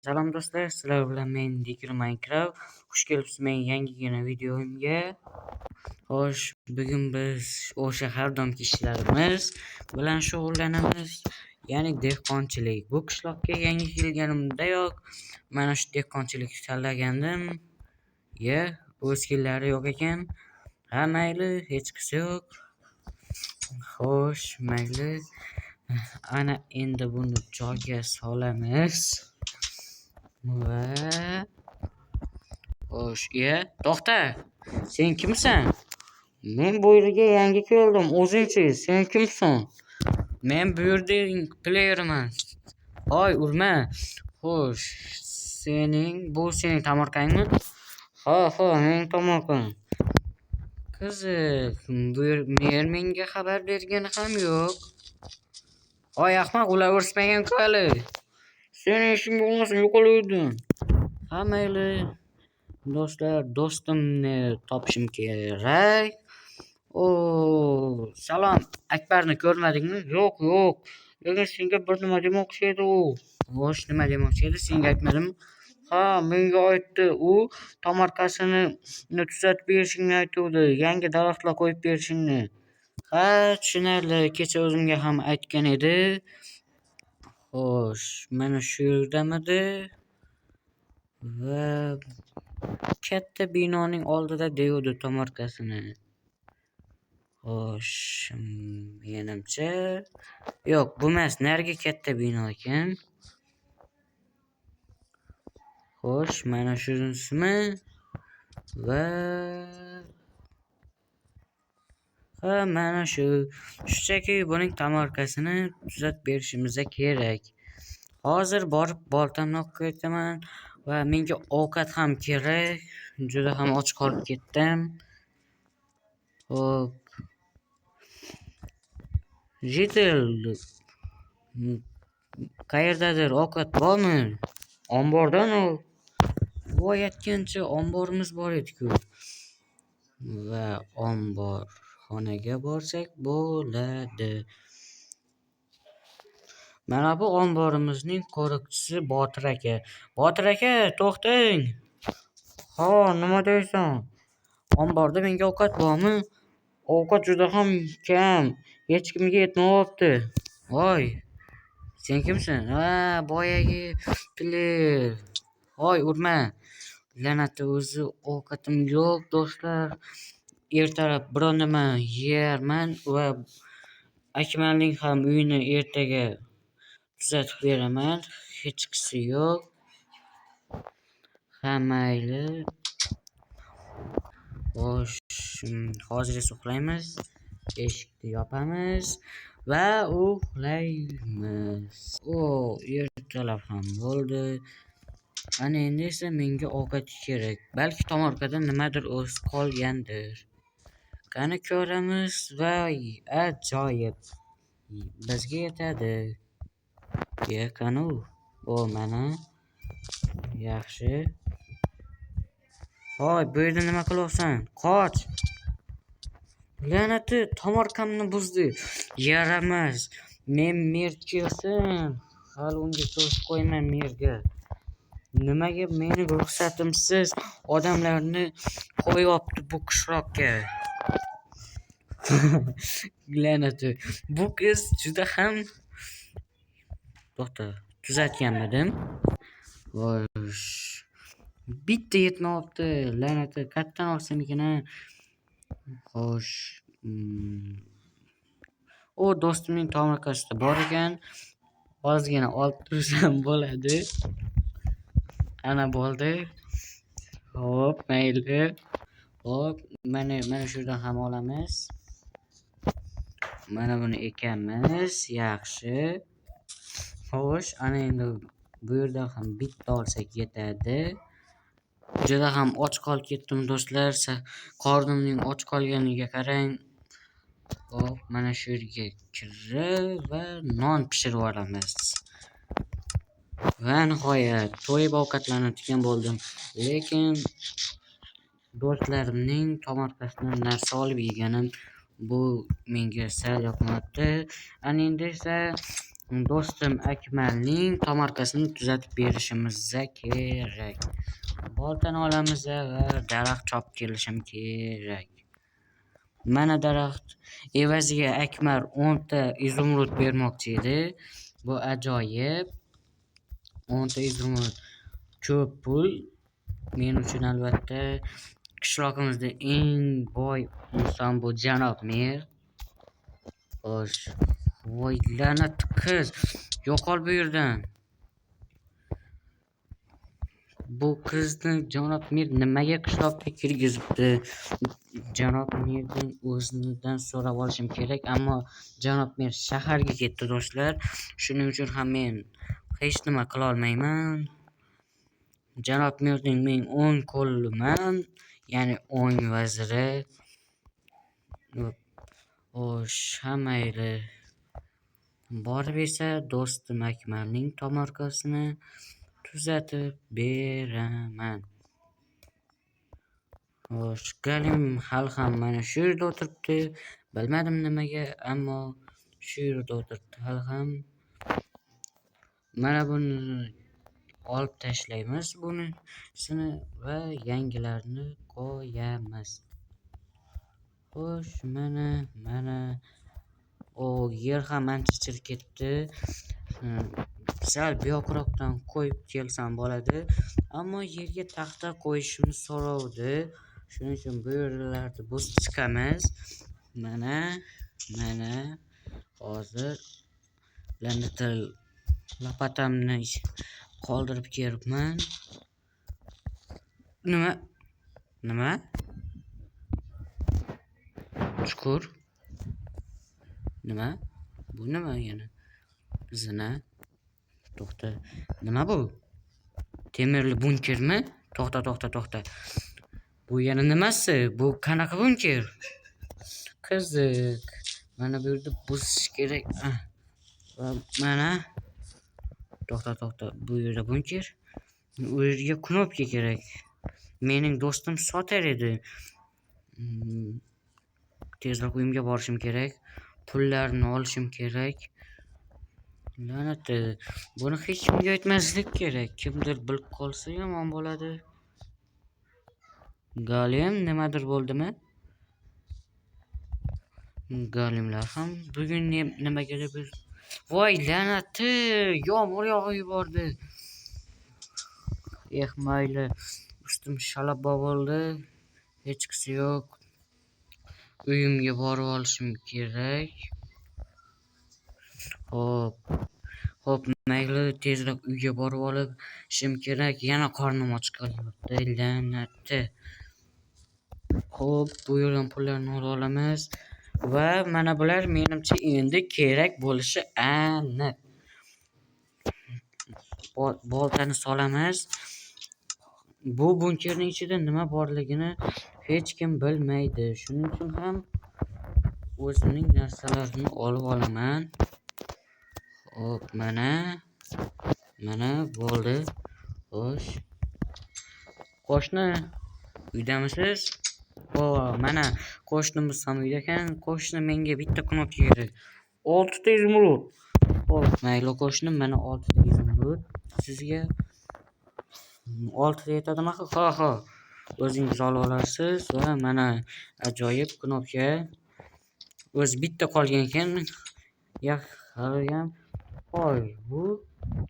Salom do'stlar, sizlar bilan men Dikir Minecraft. Xush kelibsiz mening yangigina videomga. Xo'sh, bugun biz o'sha har doimgi ishlarimiz bilan shug'ullanamiz. Ya'ni dehqonchilik. Bu qishloqqa yangi kelganimdayoq mana shu dehqonchilikni tanlagandim. O'skillari yo'q ekan. Ha mayli, hech qisi yo'q. Xo'sh, mayli. Ana endi buni joyga solamiz. Va xo'sh, to'xta. Sen kimsan? Men bu yerga yangi keldim. O'zingchi, sen kimsan? Men bu yerdagi playerman. Hoy, urma. Xo'sh, bu sening tomorqangmi? Ha, mening tomorqam. Qiziq, bu yer menga xabar bergani ham yo'q. Hoy, ahmoq, ular ursmagan-ku hali. Sening ishing bo'lmasin, yo'qoluvding. Ha mayli. Do'stlar, do'stimni topishim kerak. Salom, Akbarni ko'rmadingmi? Yo'q. Lekin senga bir nima demoqchi edi u. Xo'sh, nima demoqchi edi? Senga aytmadimmi? Ha, menga aytdi. U tomorqasini tuzatib berishingni aytuvdi. Yangi daraxtlar qo'yib berishingni. Ha, tushunarli. Kecha o'zimga ham aytgan edi. Xo'sh, mana shu yerdamidi? Va katta binoning oldida devdi tomorqasini. Xo'sh, menimcha yo'q, bu emas, narigi katta bino ekan. Xo'sh, mana shunisimi? Va mana shunchaki buning tomorqasini tuzatib berishimiz kerak. Hozir borib boltamni olib ketaman va menga ovqat ham kerak. Juda ham och qolib ketdim. Xo'p. Jitil. Qayerdadir ovqat bormi? Ombordan ol. Voy, aytgancha omborimiz bor edi-ku. Va ombor xonaga borsak bo'ladi. Mana bu omborimizning qo'riqchisi Botir aka. Botir aka, to'xtang. Ha, nima deysan? Omborda menga ovqat bormi? Ovqat juda ham kam. Hech kimga yetmayapti. Voy, sen kimsan? Ha, boyagi player. Voy, urma. La'nati o'zi, ovqatim yo'q do'stlar. Ertalab biror nima yerman va Akmalning ham uyini ertaga tuzatib beraman. Hech qisi yo'q. Ha mayli. Xo'sh, hozir esa uxlaymiz. Eshikni yopamiz va uxlaymiz. Ertalab ham bo'ldi. Ana endi esa menga ovqat kerak. Balki tomorqada nimadir o'sib qolgandir. Qani ko'ramiz. Voy, ajoyib. Bizga yetadi. Qani u? Mana. Yaxshi. Hoy, bu yerda nima qilyapsan? Qoch. La'nati, tomorqamni buzdi. Yaramas. Men merchiyosan. Hali unga to'sib qo'yman merga. Nimaga meni ruxsatimsiz odamlarni qo'yapti bu qishloqqa? La'nati, bu qiz juda ham to'xta, tuzatganmidim. Xo'sh, bitta yetmayapti. La'nati, qayerdan olsam ekan? Xo'sh, do'stimning tomorqasida bor ekan. Ozgina olib tursam bo'ladi. Ana bo'ldi. Xo'p, mayli. Xo'p, mana shu yerdan ham olamiz. Mana buni ekamiz. Yaxshi. Xo'sh, ana endi bu yerdan ham bitta olsak yetadi. Juda ham och qolib ketdim do'stlar. Qornimning och qolganiga qarang. Xo'p, mana shu yerga kirib va non pishirib olamiz. Va nihoyat to'yib ovqatlanadigan bo'ldim. Lekin do'stlarimning tomorqasidan narsa olib yeganim bu menga sal yoqmayapti. Ana endi esa do'stim Akmalning tomorkasini tuzatib berishimiz kerak. Boltani olamiz va daraxt chopib kelishim kerak. Mana daraxt evaziga Akmal 10 ta izumrud bermoqchi edi. Bu ajoyib. 10 ta izumrud ko'p pul. Men uchun albatta. Qishlog'imizda eng boy inson bu janob mer. Xo'sh. Voy la'nat qiz. Yo'qol bu yerdan. Bu qizni janob mer nimaga qishloqqa kirgizibdi? Janob merdan o'zidan so'rab olishim kerak, ammo janob mer shaharga ketdi do'stlar. Shuning uchun ham men hech nima qila olmayman. Janob merning men o'ng qo'liman, ya'ni o'ng vaziri. Xo'sh, mayli. Borib esa do'stim Akmalning tomorkasini tuzatib beraman. Xo'sh, Galim hali ham mana shu yerda o'tiribdi. Bilmadim nimaga, ammo shu yerda o'tiribdi hali ham. Mana buni olib tashlaymiz bunisini va yangilarini qo'yamiz. Xo'sh, mana o yer ham ancha chirib ketdi. Sal buyoqroqdan qo'yib kelsam bo'ladi, ammo yerga taxta qo'yishimni so'rovdi. Shuning uchun bu yerlarni bosib chiqamiz. Mana hozir lopatamni qoldirib kelibman. Nima? Chuqur. Nima? Bu nima yana? Zina. To'xta. Nima bu? Temirli bunkermi? To'xta. Bu yana nimasi? Bu qanaqa bunker? Qiziq. Mana bu yerda buzish kerak. Va mana. To'xta. Bu yerda bunker. U yerga knopka kerak. Mening do'stim sotar edi. Tezroq uyimga borishim kerak. Pullarni olishim kerak. La'nati, buni hech kimga aytmaslik kerak. Kimdir bilib qolsa yomon bo'ladi. Galim nimadir bo'ldimi? Galimlar ham bugun nimagadir bir voy la'nati, yomg'ir yog'ib yubordi. Mayli, ustim shalabbo bo'ldi. Hech qisi yo'q. Uyimga borib olishim kerak. Xo'p, mayli, tezroq uyga borib olishim kerak. Yana qornim och qolyapti, la'nati. Xo'p, bu yerdan pullarni olamiz va mana bular menimcha endi kerak bo'lishi aniq. Boltani solamiz. Bu bunkerning ichida nima borligini hech kim bilmaydi. Shuning uchun ham o'zimning narsalarimni olib olaman. Xo'p, mana bo'ldi. Xo'sh. Qo'shni, uydamisiz? Mana qo'shnimiz ham uyda ekan. Qo'shni, menga bitta knopka kerak. 6 ta izumrud. Xo'p, mayli qo'shnim, mana 6 ta izumrud sizga. 6 ta yetadimi? Ha. O'zingiz olib olasiz va mana ajoyib knopka. O'zi bitta qolgan ekan. Haliyam. Hoy, bu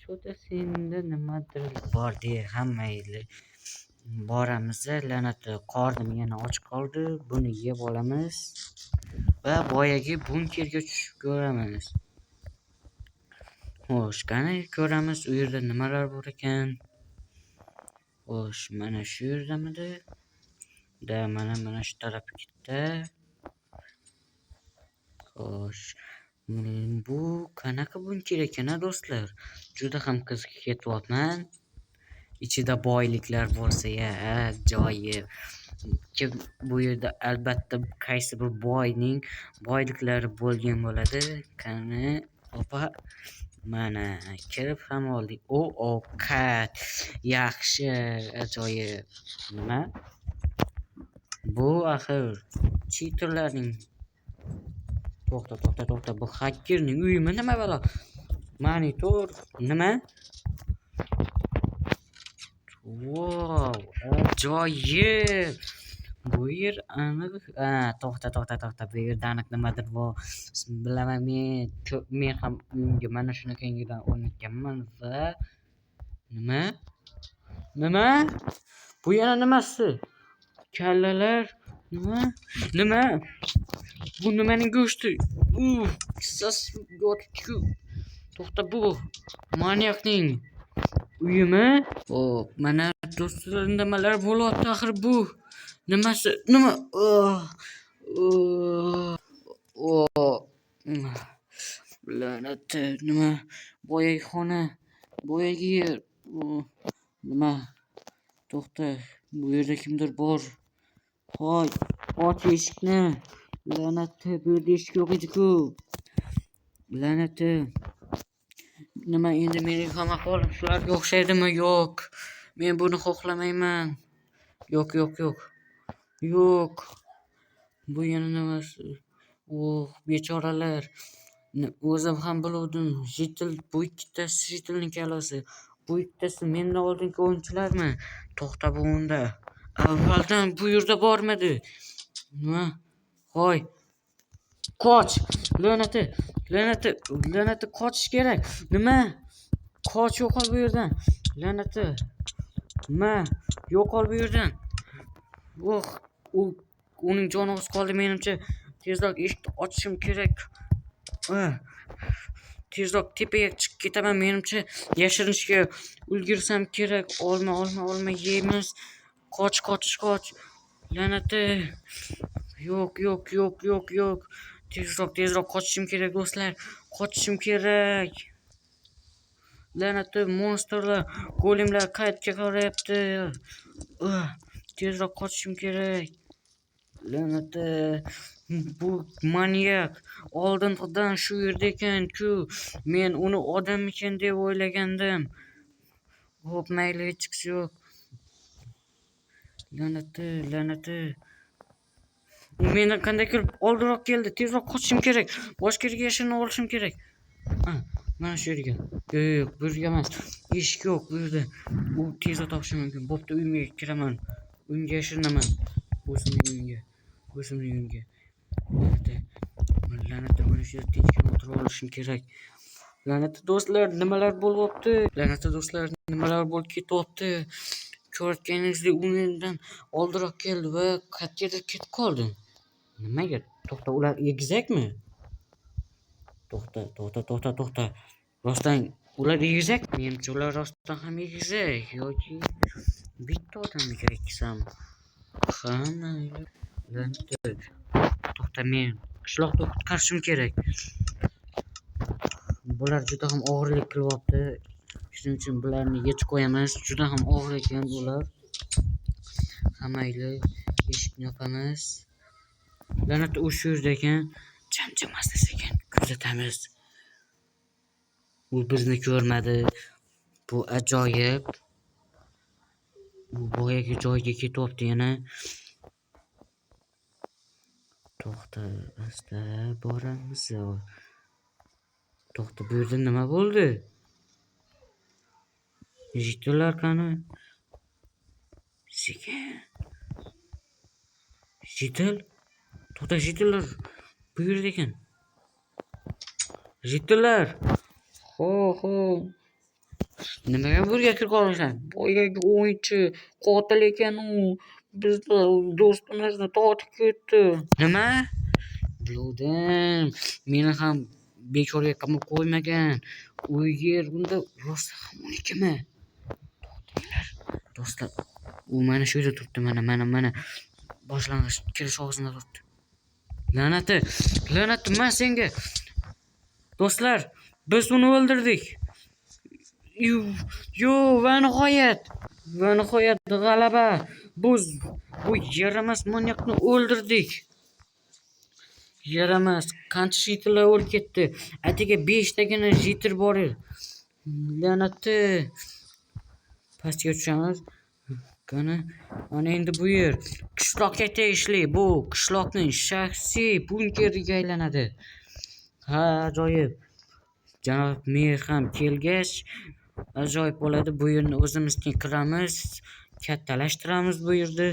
cho'ta senda nimadir bor deya hammayli. Boramiz, la'nati, qornim yana och qoldi. Buni yeb olamiz va boyagi bunkerga tushib ko'ramiz. Xo'sh, qani ko'ramiz u yerda nimalar bor ekan. Xo'sh, mana shu yerdamidi? Mana shu tarafga ketdi. Xo'sh, bu qanaqa bunker ekan, do'stlar? Juda ham qiziqib ketyapman. Ichida boyliklar bo'lsa ajoyib. Bu yerda albatta qaysi bir boyning boyliklari bo'lgan bo'ladi. Qani, opa, mana kirib ham oldik. Ovqat yaxshi, ajoyib. Nima? Bu axir cheaterlarning. To'xta. Bu hakkerning uyimi nima balo? Monitor nima? Wow, ajoyib. Bu yer aniq. To'xta. Bu yerda aniq nimadir bor. Bilaman men ham uyimga mana shunaqangidan o'rnatganman va nima? Nima? Bu yana nimasi? Kallalar nima? Nima? Bu nimaning go'shti? Qissasi yotibdi-ku. To'xta, bu manyakning uyimi? Mana do'stlar nimalar bo'lyapti axir bu? Nimasi? Nima? La'nati, nima? Boyagi xona, boyagi yer. Nima? To'xta, bu yerda kimdir bor. Hoy, och eshikni. La'nati, bu yerda eshik yo'q edi-ku. La'nati. Nima endi mening ham ahvolim shularga o'xshaydimi? Yo'q. Men buni xohlamayman. Yo'q. Bu yana nimasi? Bechoralar. O'zim ham biluvdim. Bu ikkitasi Jitilning kalasi. Bu ikkitasi mendan oldingi o'yinchilarmi? To'xta, bu unda. Avvaldan bu yerda bormidi? Nima? Hoy. Qoch. La'nati qochish kerak. Nima? Qoch, yo'qol bu yerdan. La'nati. Nima? Yo'qol bu yerdan. Uning joni oz qoldi menimcha. Tezroq eshikni ochishim kerak. Tezroq tepaga chiqib ketaman menimcha. Yashirinishga ulgursam kerak. Olma yeymiz. Qoch. La'nati. Yo'q. Tezroq qochishim kerak do'stlar. Qochishim kerak. La'nati monsterlar, golemlar qaytga qarayapti. Tezroq qochishim kerak. La'nati, bu manyak oldindan shu yerda ekan-ku. Men uni odam ekan deb o'ylagandim. Xo'p, mayli, hech yo'q. La'nati. U mendan qanday kirib oldinroq keldi? Tezroq qochishim kerak. Boshqa yerga yashirinib olishim kerak. Mana shu yerga. Yo'q, bu yerga emas. Eshik yo'q bu yerda. U tezroq topishim mumkin. Bo'pti, uyimga kiraman. Uyimga yashirinaman. O'zimning uyimga. La'nati, mana shu yerda tinchgina o'tirib olishim kerak. La'nati do'stlar, nimalar bo'lyapti? Nimalar bo'lib ketyapti? Ko'rganingizdek, u mendan oldinroq keldi va qayergadir ketib qoldi. Nimaga? To'xta, ular egizakmi? To'xta. Rostdan ular egizak? Menimcha ular rostdan ham egizak yoki bitta odamni kiraksam. To'xta, men qishloqni qutqarishim kerak. Bular juda ham og'irlik qilyapti. Shuning uchun bularni yechib qo'yamiz. Juda ham og'ir ekan ular. Mayli, eshikni yopamiz. La'nati, u shu yerda ekan. Jimjit ekan. Kuzatamiz. U bizni ko'rmadi. Bu ajoyib. U boyagi joyga ketyapti yana. To'xta, asta boramiz. To'xta, bu yerda nima bo'ldi? Jitillar qani? Sekin. Jitil? To'xta, jitillar bu yerda ekan. Jitillar. Ho. Nimaga burga kirib qolishsan? Boyagi o'yinchi qotil ekan u. Bizni do'stimizni tortib ketdi. Nima? Bildim. Meni ham bekorga qamab qo'ymagan. U yer unda rosa ham unikimi? Do'stlar, u mana shu yerda turibdi. Mana. Boshlang'ich kirish og'zida turibdi. La'nati, men senga. Do'stlar, biz uni o'ldirdik. Va nihoyat g'alaba. Bu yaramas manyakni o'ldirdik. Yaramas, qancha jitillar o'lib ketdi. Atiga 5 tagina jitir bor edi. La'nati. Pastga tushamiz. Qani, mana endi bu yer qishloqqa tegishli. Bu qishloqning shaxsiy bunkeriga aylanadi. Ajoyib. janob mer ham kelgach ajoyib bo'ladi. Bu yerni o'zimizga kiramiz, kattalashtiramiz bu yerda.